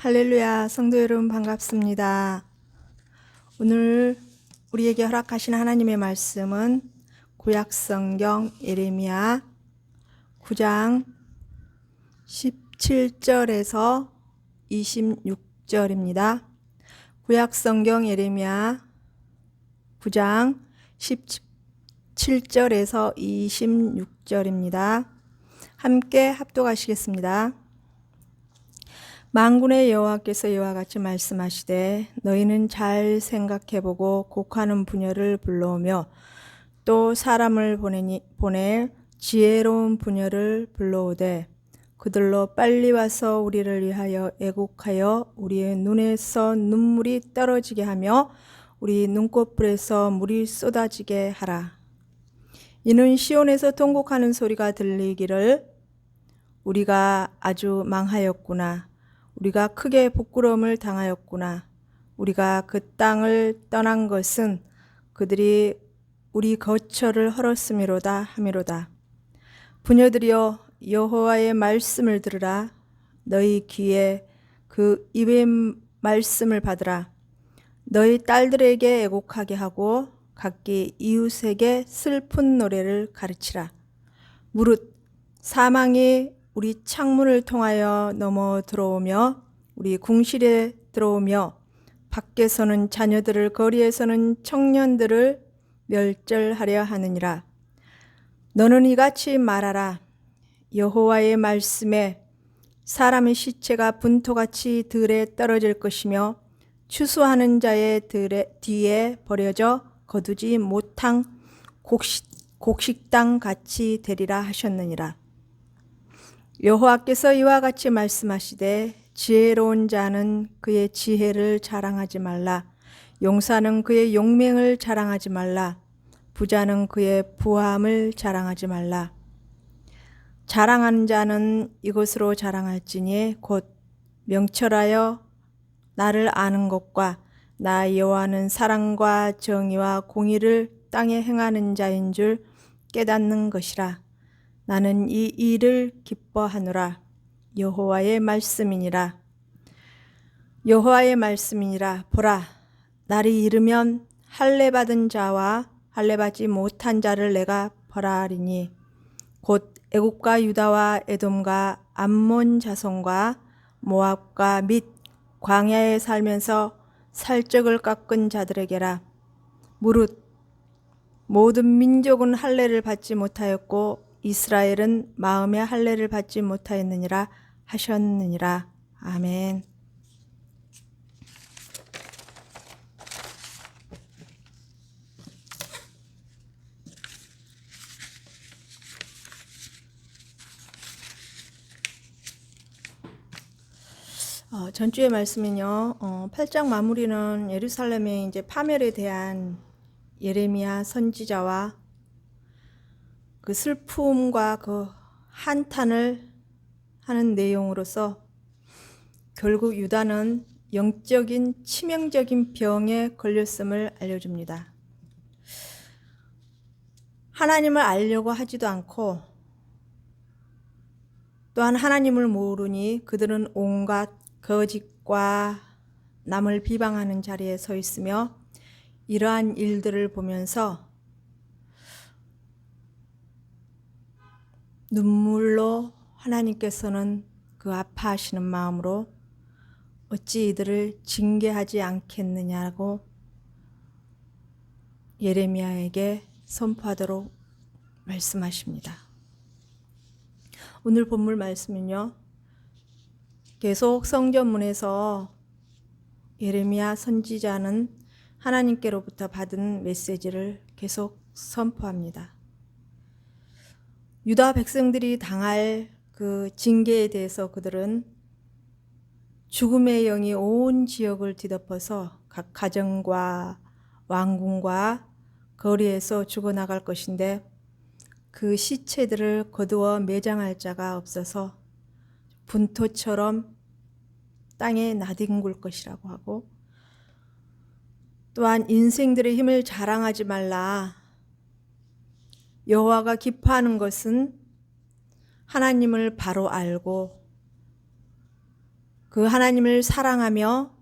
할렐루야, 성도 여러분 반갑습니다. 오늘 우리에게 허락하신 하나님의 말씀은 구약성경 예레미야 9장 17절에서 26절입니다. 구약성경 예레미야 9장 17절에서 26절입니다. 함께 합독하시겠습니다. 만군의 여호와께서 이와 같이 말씀하시되 너희는 잘 생각해보고 곡하는 부녀를 불러오며 또 사람을 보내 지혜로운 부녀를 불러오되 그들로 빨리 와서 우리를 위하여 애곡하여 우리의 눈에서 눈물이 떨어지게 하며 우리 눈꺼풀에서 물이 쏟아지게 하라. 이는 시온에서 통곡하는 소리가 들리기를 우리가 아주 망하였구나. 우리가 크게 부끄러움을 당하였구나. 우리가 그 땅을 떠난 것은 그들이 우리 거처를 헐었음이로다 하미로다. 부녀들이여 여호와의 말씀을 들으라. 너희 귀에 그 입의 말씀을 받으라. 너희 딸들에게 애곡하게 하고 각기 이웃에게 슬픈 노래를 가르치라. 무릇 사망이 우리 창문을 통하여 넘어 들어오며 우리 궁실에 들어오며 밖에서는 자녀들을 거리에서는 청년들을 멸절하려 하느니라. 너는 이같이 말하라. 여호와의 말씀에 사람의 시체가 분토같이 들에 떨어질 것이며 추수하는 자의 뒤에 버려져 거두지 못한 곡식당 같이 되리라 하셨느니라. 여호와께서 이와 같이 말씀하시되 지혜로운 자는 그의 지혜를 자랑하지 말라. 용사는 그의 용맹을 자랑하지 말라. 부자는 그의 부함을 자랑하지 말라. 자랑하는 자는 이것으로 자랑할지니 곧 명철하여 나를 아는 것과 나 여호와는 사랑과 정의와 공의를 땅에 행하는 자인 줄 깨닫는 것이라. 나는 이 일을 기뻐하노라. 여호와의 말씀이니라. 여호와의 말씀이니라. 보라, 날이 이르면 할례 받은 자와 할례 받지 못한 자를 내가 벌하리니 곧 애굽과 유다와 에돔과 암몬 자손과 모압과 및 광야에 살면서 살적을 깎은 자들에게라. 무릇 모든 민족은 할례를 받지 못하였고 이스라엘은 마음의 할례를 받지 못하였느니라 하셨느니라. 아멘. 전주의 말씀은요. 8장 마무리는 예루살렘의 이제 파멸에 대한 예레미야 선지자와 그 슬픔과 그 한탄을 하는 내용으로서 결국 유다는 영적인 치명적인 병에 걸렸음을 알려줍니다. 하나님을 알려고 하지도 않고 또한 하나님을 모르니 그들은 온갖 거짓과 남을 비방하는 자리에 서 있으며 이러한 일들을 보면서 눈물로 하나님께서는 그 아파하시는 마음으로 어찌 이들을 징계하지 않겠느냐고 예레미야에게 선포하도록 말씀하십니다. 오늘 본문 말씀은요. 계속 성전문에서 예레미야 선지자는 하나님께로부터 받은 메시지를 계속 선포합니다. 유다 백성들이 당할 그 징계에 대해서 그들은 죽음의 영이 온 지역을 뒤덮어서 각 가정과 왕궁과 거리에서 죽어나갈 것인데 그 시체들을 거두어 매장할 자가 없어서 분토처럼 땅에 나뒹굴 것이라고 하고 또한 인생들의 힘을 자랑하지 말라. 여호와가 기뻐하는 것은 하나님을 바로 알고 그 하나님을 사랑하며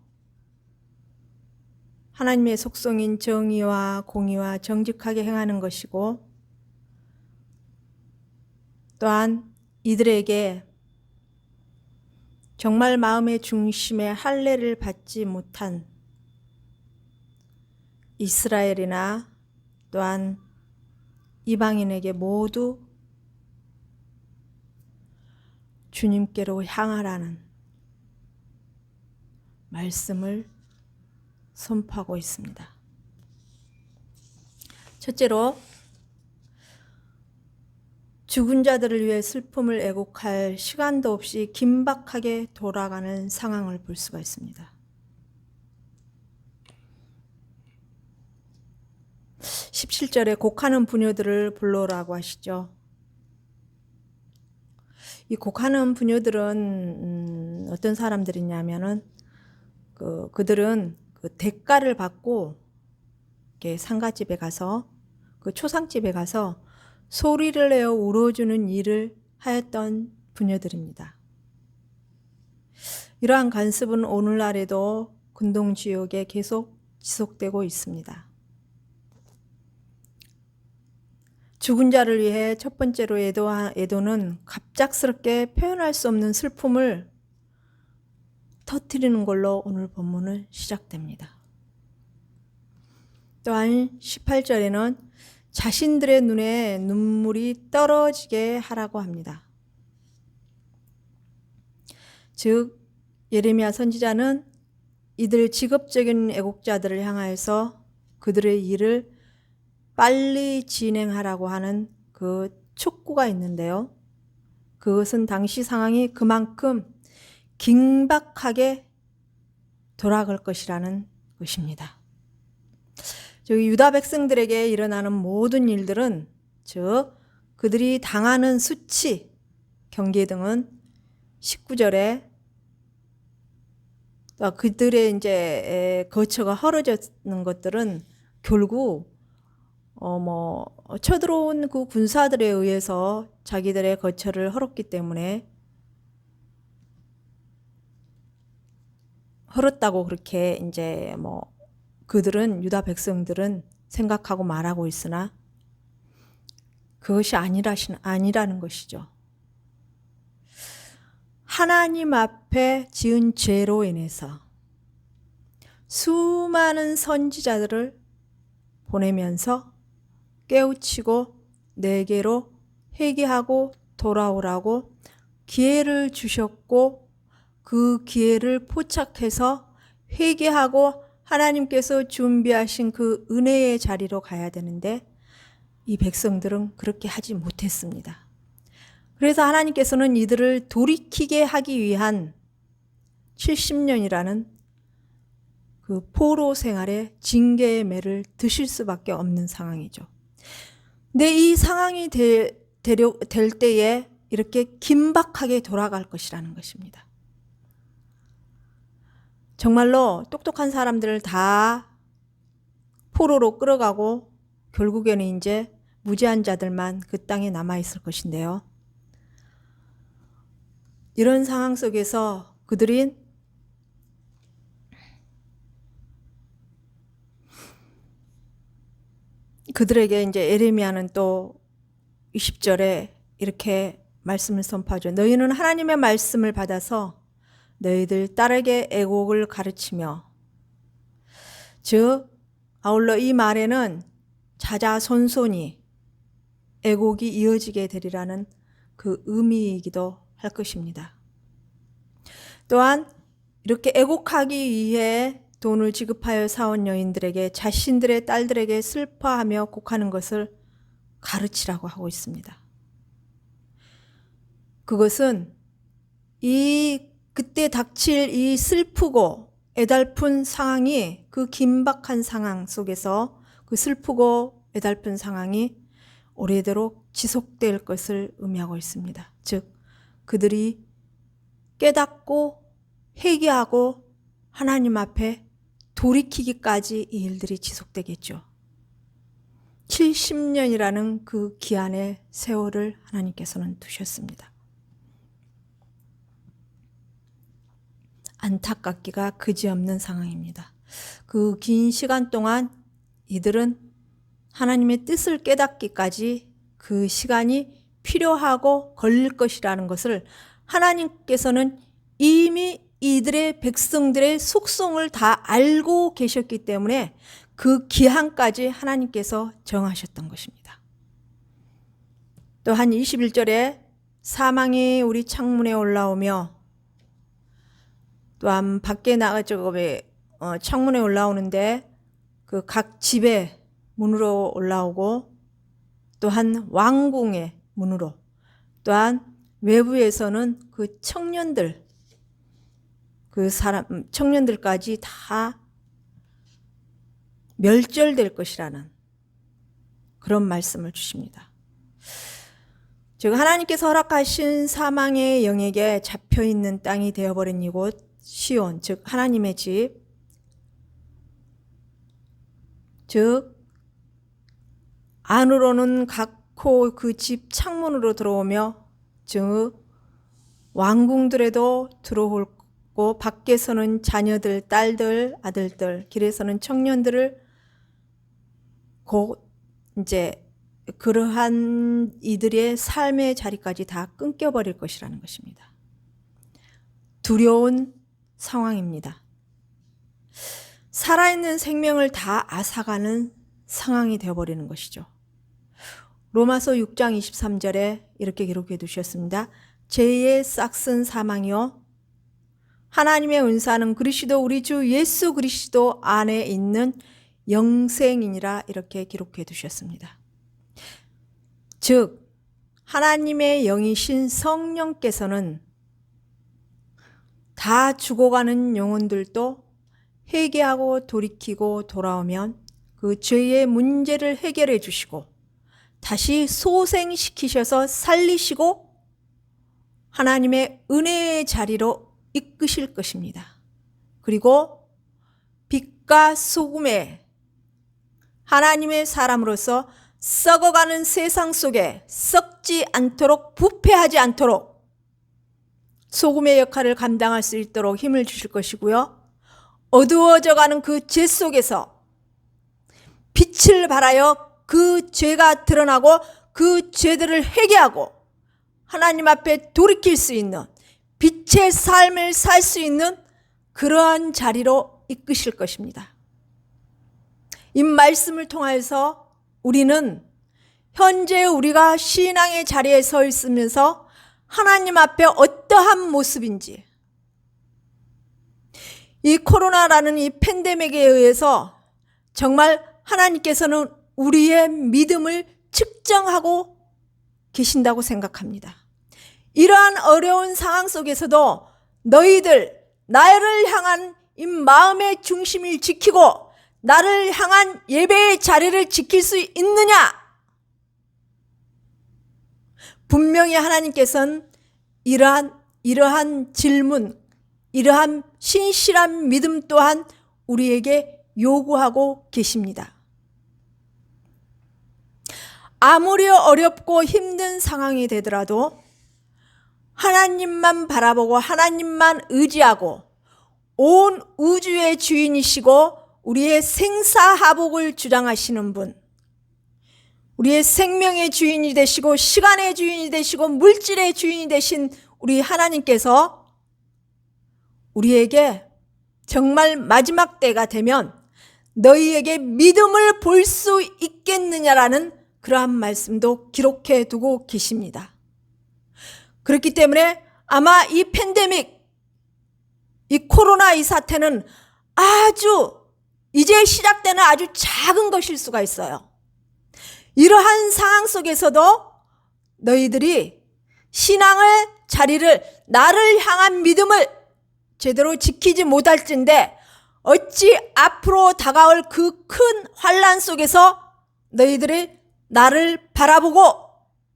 하나님의 속성인 정의와 공의와 정직하게 행하는 것이고, 또한 이들에게 정말 마음의 중심에 할례를 받지 못한 이스라엘이나 또한 이방인에게 모두 주님께로 향하라는 말씀을 선포하고 있습니다. 첫째로, 죽은 자들을 위해 슬픔을 애곡할 시간도 없이 긴박하게 돌아가는 상황을 볼 수가 있습니다. 17절에 곡하는 부녀들을 불러오라고 하시죠. 이 곡하는 부녀들은 어떤 사람들이냐면은 그들은 그 대가를 받고 이렇게 상가집에 가서, 그 초상집에 가서 소리를 내어 울어주는 일을 하였던 부녀들입니다. 이러한 관습은 오늘날에도 근동지역에 계속 지속되고 있습니다. 죽은 자를 위해 첫 번째로 애도는 갑작스럽게 표현할 수 없는 슬픔을 터뜨리는 걸로 오늘 본문은 시작됩니다. 또한 18절에는 자신들의 눈에 눈물이 떨어지게 하라고 합니다. 즉, 예레미야 선지자는 이들 직업적인 애곡자들을 향하여서 그들의 일을 빨리 진행하라고 하는 그 촉구가 있는데요. 그것은 당시 상황이 그만큼 긴박하게 돌아갈 것이라는 것입니다. 저기 유다 백성들에게 일어나는 모든 일들은, 즉 그들이 당하는 수치, 경계 등은 19절에 그들의 이제 거처가 헐어졌는 것들은 결국 쳐들어온 그 군사들에 의해서 자기들의 거처를 헐었기 때문에 헐었다고 그렇게 이제 그들은, 유다 백성들은 생각하고 말하고 있으나 그것이 아니라는 것이죠. 하나님 앞에 지은 죄로 인해서 수많은 선지자들을 보내면서 깨우치고 내게로 회개하고 돌아오라고 기회를 주셨고, 그 기회를 포착해서 회개하고 하나님께서 준비하신 그 은혜의 자리로 가야 되는데 이 백성들은 그렇게 하지 못했습니다. 그래서 하나님께서는 이들을 돌이키게 하기 위한 70년이라는 그 포로 생활의 징계의 매를 드실 수밖에 없는 상황이죠. 근데 이 상황이 될 때에 이렇게 긴박하게 돌아갈 것이라는 것입니다. 정말로 똑똑한 사람들을 다 포로로 끌어가고 결국에는 이제 무죄한 자들만 그 땅에 남아있을 것인데요. 이런 상황 속에서 그들에게 이제 예레미야는 또 20절에 이렇게 말씀을 선포하죠. 너희는 하나님의 말씀을 받아서 너희들 딸에게 애곡을 가르치며, 즉 아울러 이 말에는 자자손손이 애곡이 이어지게 되리라는 그 의미이기도 할 것입니다. 또한 이렇게 애곡하기 위해 돈을 지급하여 사온 여인들에게 자신들의 딸들에게 슬퍼하며 곡하는 것을 가르치라고 하고 있습니다. 그것은 그때 닥칠 이 슬프고 애달픈 상황이, 그 긴박한 상황 속에서 그 슬프고 애달픈 상황이 오래도록 지속될 것을 의미하고 있습니다. 즉 그들이 깨닫고 회개하고 하나님 앞에 돌이키기까지 이 일들이 지속되겠죠. 70년이라는 그 기한의 세월을 하나님께서는 두셨습니다. 안타깝기가 그지없는 상황입니다. 그 긴 시간 동안 이들은 하나님의 뜻을 깨닫기까지 그 시간이 필요하고 걸릴 것이라는 것을 하나님께서는 이미 이들의 백성들의 속성을 다 알고 계셨기 때문에 그 기한까지 하나님께서 정하셨던 것입니다. 또한 21절에 사망이 우리 창문에 올라오며, 또한 밖에 창문에 올라오는데 그 각 집의 문으로 올라오고, 또한 왕궁의 문으로, 또한 외부에서는 그 청년들까지 다 멸절될 것이라는 그런 말씀을 주십니다. 즉 하나님께서 허락하신 사망의 영에게 잡혀있는 땅이 되어버린 이곳 시온, 즉 하나님의 집, 즉 안으로는 각코 그 집 창문으로 들어오며, 즉 왕궁들에도 들어오고, 밖에서는 자녀들, 딸들, 아들들, 길에서는 청년들을 곧 이제 그러한 이들의 삶의 자리까지 다 끊겨버릴 것이라는 것입니다. 두려운 상황입니다. 살아있는 생명을 다 앗아가는 상황이 되어버리는 것이죠. 로마서 6장 23절에 이렇게 기록해 두셨습니다. 죄의 싹슨 사망이요 하나님의 은사는 그리스도 우리 주 예수 그리스도 안에 있는 영생이니라, 이렇게 기록해 두셨습니다. 즉 하나님의 영이신 성령께서는 다 죽어가는 영혼들도 회개하고 돌이키고 돌아오면 그 죄의 문제를 해결해 주시고 다시 소생시키셔서 살리시고 하나님의 은혜의 자리로 이끄실 것입니다. 그리고 빛과 소금의 하나님의 사람으로서 썩어가는 세상 속에 썩지 않도록, 부패하지 않도록 소금의 역할을 감당할 수 있도록 힘을 주실 것이고요. 어두워져가는 그 죄 속에서 빛을 발하여 그 죄가 드러나고 그 죄들을 회개하고 하나님 앞에 돌이킬 수 있는 빛의 삶을 살 수 있는 그러한 자리로 이끄실 것입니다. 이 말씀을 통해서 우리는 현재 우리가 신앙의 자리에 서 있으면서 하나님 앞에 어떠한 모습인지, 이 코로나라는 이 팬데믹에 의해서 정말 하나님께서는 우리의 믿음을 측정하고 계신다고 생각합니다. 이러한 어려운 상황 속에서도 너희들 나를 향한 이 마음의 중심을 지키고 나를 향한 예배의 자리를 지킬 수 있느냐? 분명히 하나님께서는 이러한 질문, 이러한 신실한 믿음 또한 우리에게 요구하고 계십니다. 아무리 어렵고 힘든 상황이 되더라도 하나님만 바라보고 하나님만 의지하고 온 우주의 주인이시고 우리의 생사하복을 주장하시는 분, 우리의 생명의 주인이 되시고 시간의 주인이 되시고 물질의 주인이 되신 우리 하나님께서 우리에게 정말 마지막 때가 되면 너희에게 믿음을 볼 수 있겠느냐라는 그러한 말씀도 기록해 두고 계십니다. 그렇기 때문에 아마 이 팬데믹, 이 코로나 이 사태는 아주 이제 시작되는 아주 작은 것일 수가 있어요. 이러한 상황 속에서도 너희들이 신앙의 자리를, 나를 향한 믿음을 제대로 지키지 못할진데 어찌 앞으로 다가올 그 큰 환난 속에서 너희들이 나를 바라보고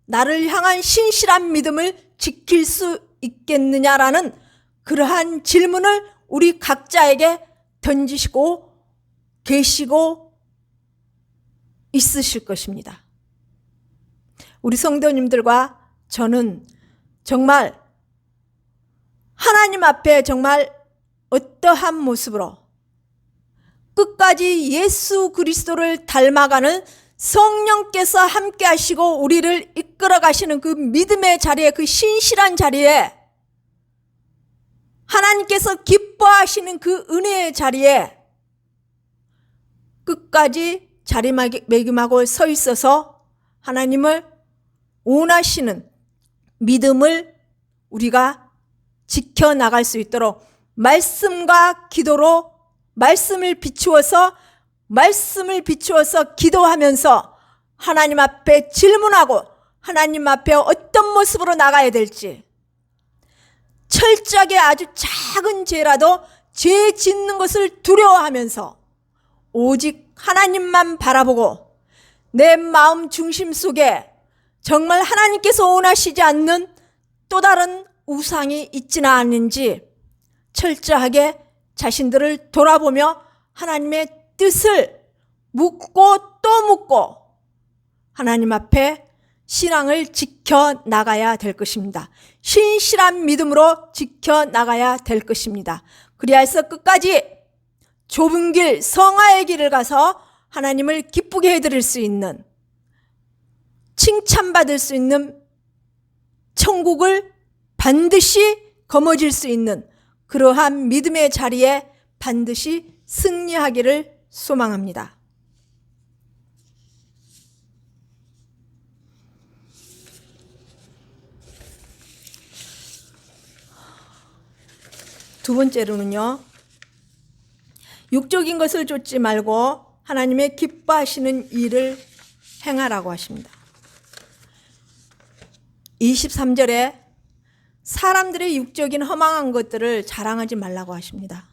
나를 향한 신실한 믿음을 지킬 수 있겠느냐라는 그러한 질문을 우리 각자에게 던지시고 계시고 있으실 것입니다. 우리 성도님들과 저는 정말 하나님 앞에 정말 어떠한 모습으로 끝까지 예수 그리스도를 닮아가는 성령께서 함께 하시고 우리를 이끌어 가시는 그 믿음의 자리에, 그 신실한 자리에, 하나님께서 기뻐하시는 그 은혜의 자리에 끝까지 자리매김하고 서 있어서 하나님을 원하시는 믿음을 우리가 지켜나갈 수 있도록 말씀과 기도로 말씀을 비추어서 기도하면서 하나님 앞에 질문하고 하나님 앞에 어떤 모습으로 나가야 될지, 철저하게 아주 작은 죄라도 죄 짓는 것을 두려워하면서 오직 하나님만 바라보고 내 마음 중심 속에 정말 하나님께서 원하시지 않는 또 다른 우상이 있지는 않은지 철저하게 자신들을 돌아보며 하나님의 뜻을 묻고 또 묻고 하나님 앞에 신앙을 지켜나가야 될 것입니다. 신실한 믿음으로 지켜나가야 될 것입니다. 그리하여서 끝까지 좁은 길, 성화의 길을 가서 하나님을 기쁘게 해드릴 수 있는, 칭찬받을 수 있는, 천국을 반드시 거머쥘 수 있는 그러한 믿음의 자리에 반드시 승리하기를 소망합니다. 두 번째로는요, 육적인 것을 쫓지 말고 하나님의 기뻐하시는 일을 행하라고 하십니다. 23절에 사람들의 육적인 허망한 것들을 자랑하지 말라고 하십니다.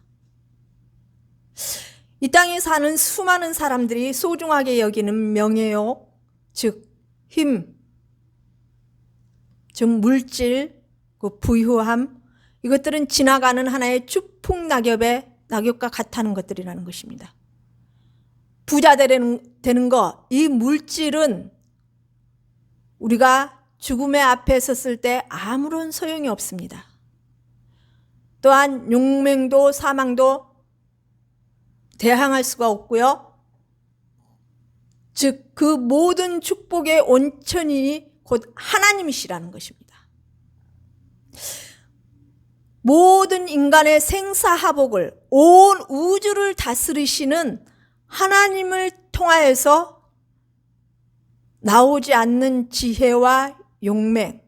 이 땅에 사는 수많은 사람들이 소중하게 여기는 명예욕, 즉 힘, 즉 물질, 그 부유함, 이것들은 지나가는 하나의 추풍낙엽과 같다는 것들이라는 것입니다. 부자 되는 것, 이 물질은 우리가 죽음의 앞에 섰을 때 아무런 소용이 없습니다. 또한 용맹도 사망도 대항할 수가 없고요. 즉 그 모든 축복의 온천이 곧 하나님이시라는 것입니다. 모든 인간의 생사하복을, 온 우주를 다스리시는 하나님을 통하여서 나오지 않는 지혜와 용맹,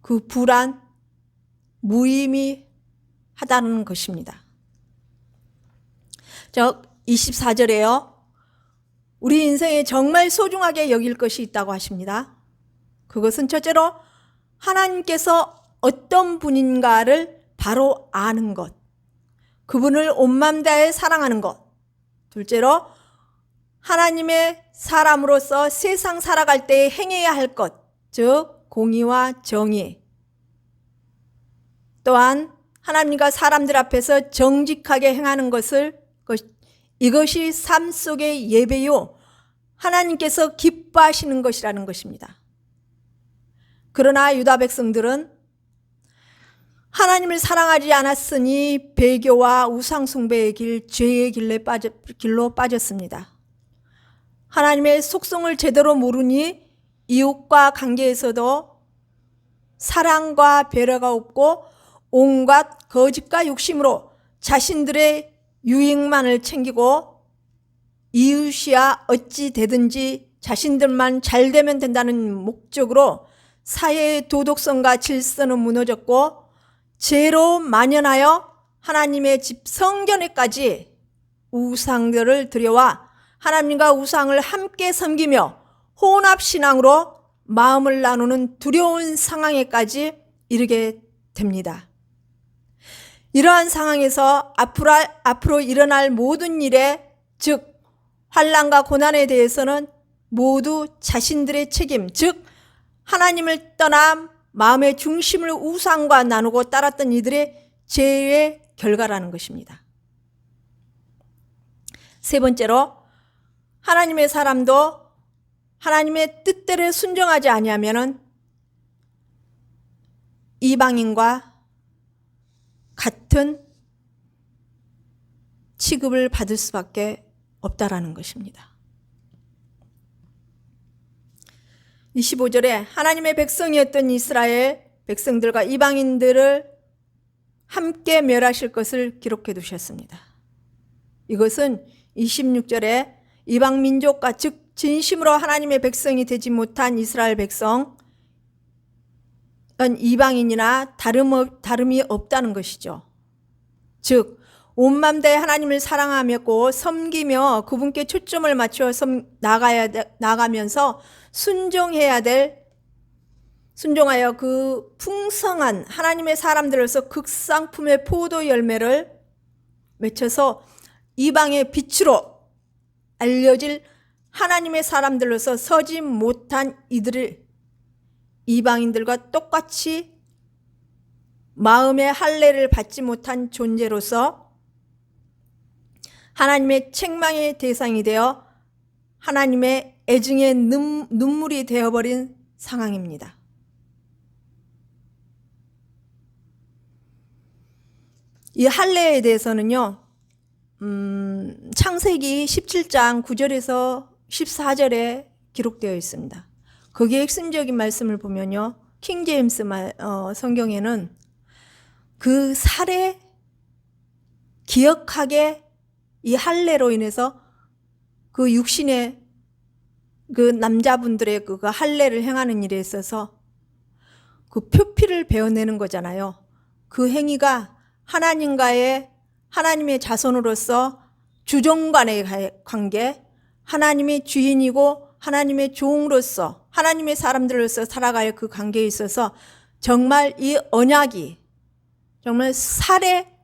그 불안, 무의미하다는 것입니다. 24절에요. 우리 인생에 정말 소중하게 여길 것이 있다고 하십니다. 그것은 첫째로 하나님께서 어떤 분인가를 바로 아는 것, 그분을 온 마음 다해 사랑하는 것. 둘째로 하나님의 사람으로서 세상 살아갈 때 행해야 할 것, 즉 공의와 정의. 또한 하나님과 사람들 앞에서 정직하게 행하는 것을, 이것이 삶 속의 예배요 하나님께서 기뻐하시는 것이라는 것입니다. 그러나 유다 백성들은 하나님을 사랑하지 않았으니 배교와 우상숭배의 길, 죄의 길로 빠졌습니다. 하나님의 속성을 제대로 모르니 이웃과 관계에서도 사랑과 배려가 없고 온갖 거짓과 욕심으로 자신들의 유익만을 챙기고 이웃이야 어찌 되든지 자신들만 잘 되면 된다는 목적으로 사회의 도덕성과 질서는 무너졌고 죄로 만연하여 하나님의 집 성전에까지 우상들을 들여와 하나님과 우상을 함께 섬기며 혼합신앙으로 마음을 나누는 두려운 상황에까지 이르게 됩니다. 이러한 상황에서 앞으로 일어날 모든 일에, 즉 환난과 고난에 대해서는 모두 자신들의 책임, 즉 하나님을 떠나 마음의 중심을 우상과 나누고 따랐던 이들의 죄의 결과라는 것입니다. 세 번째로 하나님의 사람도 하나님의 뜻대로 순종하지 아니하면은 이방인과 같은 취급을 받을 수밖에 없다라는 것입니다. 25절에 하나님의 백성이었던 이스라엘 백성들과 이방인들을 함께 멸하실 것을 기록해 두셨습니다. 이것은 26절에 이방 민족과 즉 진심으로 하나님의 백성이 되지 못한 이스라엘 백성, 이방인이나 다름이 없다는 것이죠. 즉 온 맘 다해 하나님을 사랑하며 섬기며 그분께 초점을 맞추어 나가면서 순종하여 그 풍성한 하나님의 사람들로서 극상품의 포도 열매를 맺혀서 이방의 빛으로 알려질 하나님의 사람들로서 서지 못한 이들을 이방인들과 똑같이 마음의 할례를 받지 못한 존재로서 하나님의 책망의 대상이 되어 하나님의 애증의 눈물이 되어버린 상황입니다. 이 할례에 대해서는요, 창세기 17장 9절에서 14절에 기록되어 있습니다. 거기에 핵심적인 말씀을 보면요, 킹 제임스 성경에는 그 살해 기억하게 이 할례로 인해서 그 육신의 그 남자분들의 그 할례를 행하는 일에 있어서 그 표피를 베어내는 거잖아요. 그 행위가 하나님의 자손으로서 주종 간의 관계, 하나님의 주인이고 하나님의 종으로서 하나님의 사람들로서 살아갈 그 관계에 있어서 정말 이 언약이 정말 살에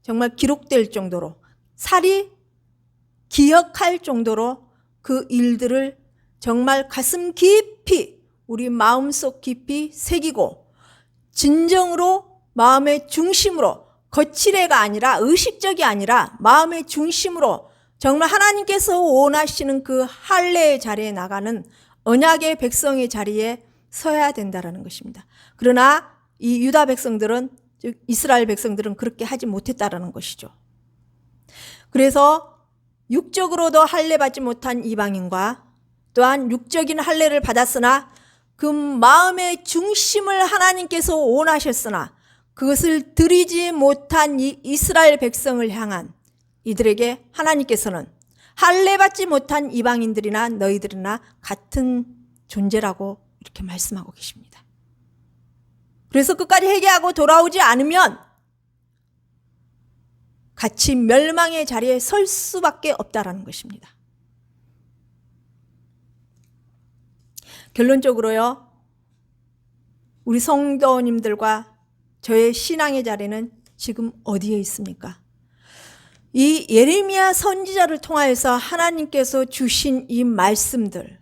정말 기록될 정도로, 살이 기억할 정도로 그 일들을 정말 가슴 깊이, 우리 마음속 깊이 새기고 진정으로 마음의 중심으로, 거칠애가 아니라 의식적이 아니라 마음의 중심으로 정말 하나님께서 원하시는 그 할례의 자리에 나가는 언약의 백성의 자리에 서야 된다는 것입니다. 그러나 이 유다 백성들은, 즉 이스라엘 백성들은 그렇게 하지 못했다는 것이죠. 그래서 육적으로도 할례 받지 못한 이방인과 또한 육적인 할례를 받았으나 그 마음의 중심을 하나님께서 원하셨으나 그것을 드리지 못한 이 이스라엘 백성을 향한 이들에게 하나님께서는 할례 받지 못한 이방인들이나 너희들이나 같은 존재라고 이렇게 말씀하고 계십니다. 그래서 끝까지 회개하고 돌아오지 않으면 같이 멸망의 자리에 설 수밖에 없다라는 것입니다. 결론적으로요, 우리 성도님들과 저의 신앙의 자리는 지금 어디에 있습니까? 이 예레미야 선지자를 통하여서 하나님께서 주신 이 말씀들,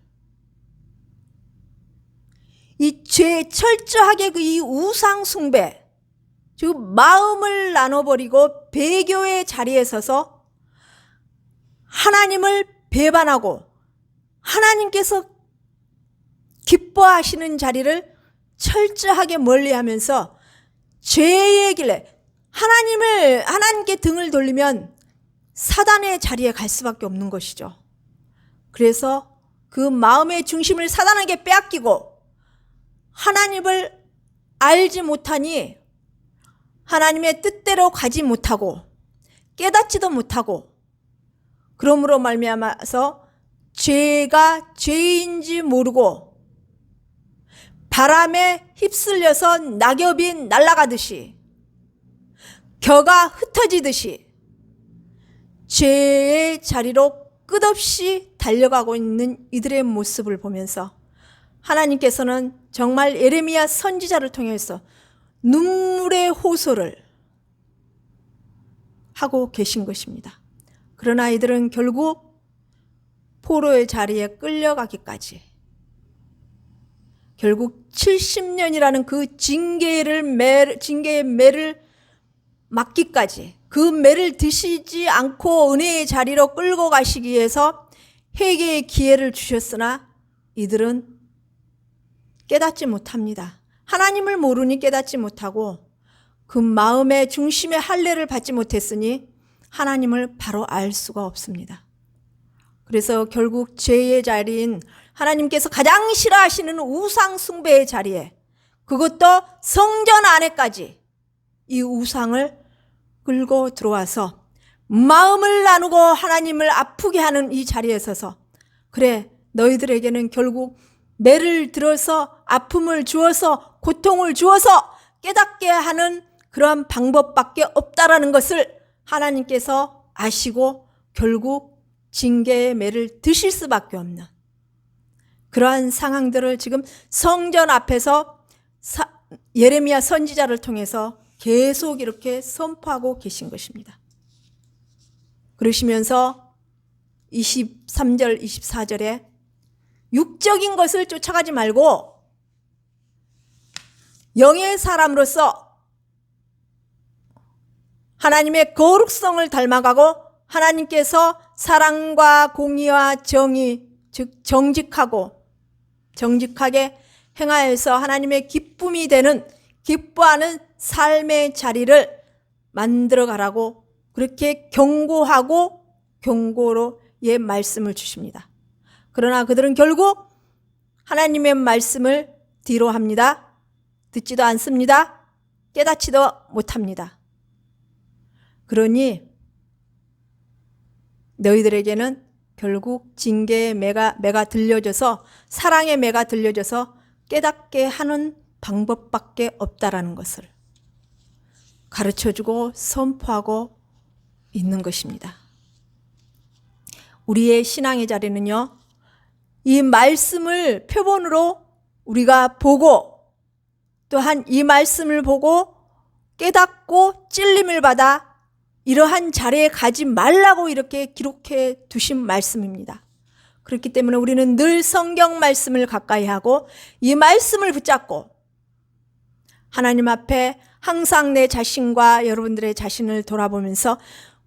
이 죄 철저하게 그 이 우상 숭배, 즉 마음을 나눠버리고 배교의 자리에 서서 하나님을 배반하고 하나님께서 기뻐하시는 자리를 철저하게 멀리하면서 죄의 길에 하나님께 등을 돌리면 사단의 자리에 갈 수밖에 없는 것이죠. 그래서 그 마음의 중심을 사단에게 빼앗기고 하나님을 알지 못하니 하나님의 뜻대로 가지 못하고 깨닫지도 못하고, 그러므로 말미암아서 죄가 죄인지 모르고 바람에 휩쓸려서 낙엽이 날아가듯이 겨가 흩어지듯이 죄의 자리로 끝없이 달려가고 있는 이들의 모습을 보면서 하나님께서는 정말 예레미야 선지자를 통해서 눈물의 호소를 하고 계신 것입니다. 그러나 이들은 결국 포로의 자리에 끌려가기까지, 결국 70년이라는 그 징계의 매를 맞기까지, 그 매를 드시지 않고 은혜의 자리로 끌고 가시기 위해서 회개의 기회를 주셨으나 이들은 깨닫지 못합니다. 하나님을 모르니 깨닫지 못하고 그 마음의 중심의 할례를 받지 못했으니 하나님을 바로 알 수가 없습니다. 그래서 결국 죄의 자리인 하나님께서 가장 싫어하시는 우상 숭배의 자리에, 그것도 성전 안에까지 이 우상을 끌고 들어와서 마음을 나누고 하나님을 아프게 하는 이 자리에 서서, 그래, 너희들에게는 결국 매를 들어서 아픔을 주어서 고통을 주어서 깨닫게 하는 그러한 방법밖에 없다라는 것을 하나님께서 아시고 결국 징계의 매를 드실 수밖에 없는 그러한 상황들을 지금 성전 앞에서 예레미야 선지자를 통해서 계속 이렇게 선포하고 계신 것입니다. 그러시면서 23절, 24절에 육적인 것을 쫓아가지 말고 영의 사람으로서 하나님의 거룩성을 닮아가고 하나님께서 사랑과 공의와 정의, 즉 정직하게 행하여서 하나님의 기쁨이 되는, 기뻐하는 삶의 자리를 만들어 가라고 그렇게 경고하고 경고로 예 말씀을 주십니다. 그러나 그들은 결국 하나님의 말씀을 뒤로 합니다. 듣지도 않습니다. 깨닫지도 못합니다. 그러니 너희들에게는 결국 징계의 매가 들려져서, 사랑의 매가 들려져서 깨닫게 하는 방법밖에 없다라는 것을 가르쳐주고 선포하고 있는 것입니다. 우리의 신앙의 자리는요, 이 말씀을 표본으로 우리가 보고, 또한 이 말씀을 보고 깨닫고 찔림을 받아 이러한 자리에 가지 말라고 이렇게 기록해 두신 말씀입니다. 그렇기 때문에 우리는 늘 성경 말씀을 가까이 하고 이 말씀을 붙잡고 하나님 앞에 항상 내 자신과 여러분들의 자신을 돌아보면서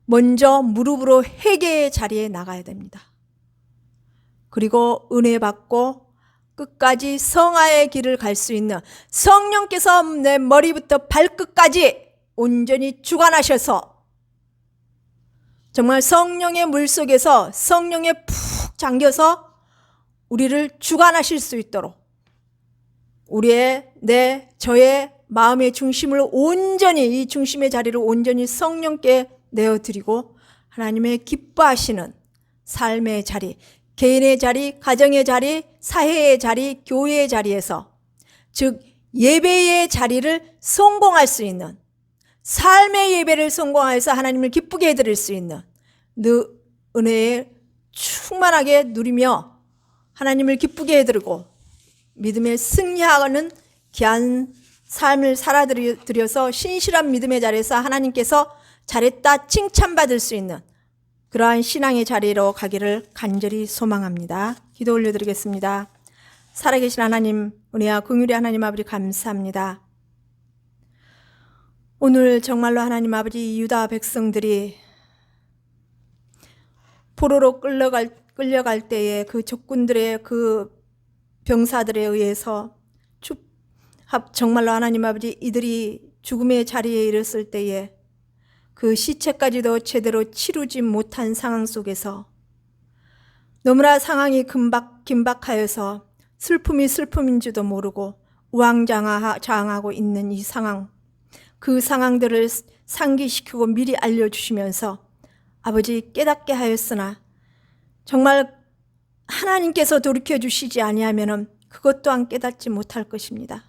먼저 무릎으로 회개의 자리에 나가야 됩니다. 그리고 은혜 받고 끝까지 성화의 길을 갈 수 있는, 성령께서 내 머리부터 발끝까지 온전히 주관하셔서 정말 성령의 물속에서 성령에 푹 잠겨서 우리를 주관하실 수 있도록 우리의 저의 마음의 중심을 온전히, 이 중심의 자리를 온전히 성령께 내어드리고 하나님의 기뻐하시는 삶의 자리, 개인의 자리, 가정의 자리, 사회의 자리, 교회의 자리에서, 즉 예배의 자리를 성공할 수 있는, 삶의 예배를 성공하여서 하나님을 기쁘게 해드릴 수 있는 그 은혜에 충만하게 누리며 하나님을 기쁘게 해드리고 믿음에 승리하는 귀한 삶을 살아드려서 신실한 믿음의 자리에서 하나님께서 잘했다 칭찬받을 수 있는 그러한 신앙의 자리로 가기를 간절히 소망합니다. 기도 올려드리겠습니다. 살아계신 하나님, 은혜와 긍휼의 하나님 아버지 감사합니다. 오늘 정말로 하나님 아버지, 유다 백성들이 포로로 끌려갈 때에 그 적군들의 그 병사들에 의해서 정말로 하나님 아버지, 이들이 죽음의 자리에 이르렀을 때에 그 시체까지도 제대로 치르지 못한 상황 속에서 너무나 상황이 긴박하여서 슬픔이 슬픔인지도 모르고 우왕좌왕하고 있는 이 상황, 그 상황들을 상기시키고 미리 알려주시면서 아버지 깨닫게 하였으나 정말 하나님께서 돌이켜주시지 아니하면 그것 또한 깨닫지 못할 것입니다.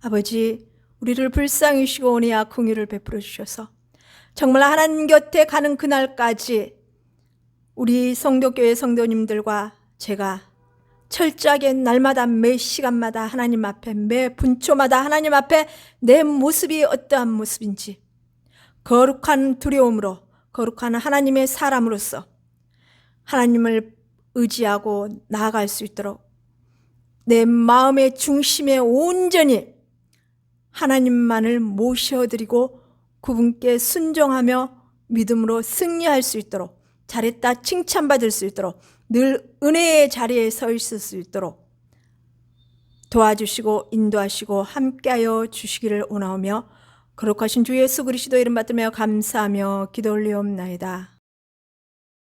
아버지, 우리를 불쌍히 여기시고 은혜와 긍휼을 베풀어 주셔서 정말 하나님 곁에 가는 그날까지 우리 성도교회 성도님들과 제가 철저하게 날마다 매 시간마다 하나님 앞에, 매 분초마다 하나님 앞에 내 모습이 어떠한 모습인지 거룩한 두려움으로, 거룩한 하나님의 사람으로서 하나님을 의지하고 나아갈 수 있도록 내 마음의 중심에 온전히 하나님만을 모셔드리고 그분께 순종하며 믿음으로 승리할 수 있도록, 잘했다 칭찬받을 수 있도록, 늘 은혜의 자리에 서 있을 수 있도록 도와주시고 인도하시고 함께하여 주시기를 원하오며 거룩하신 주 예수 그리스도 이름 받들며 감사하며 기도 올리옵나이다.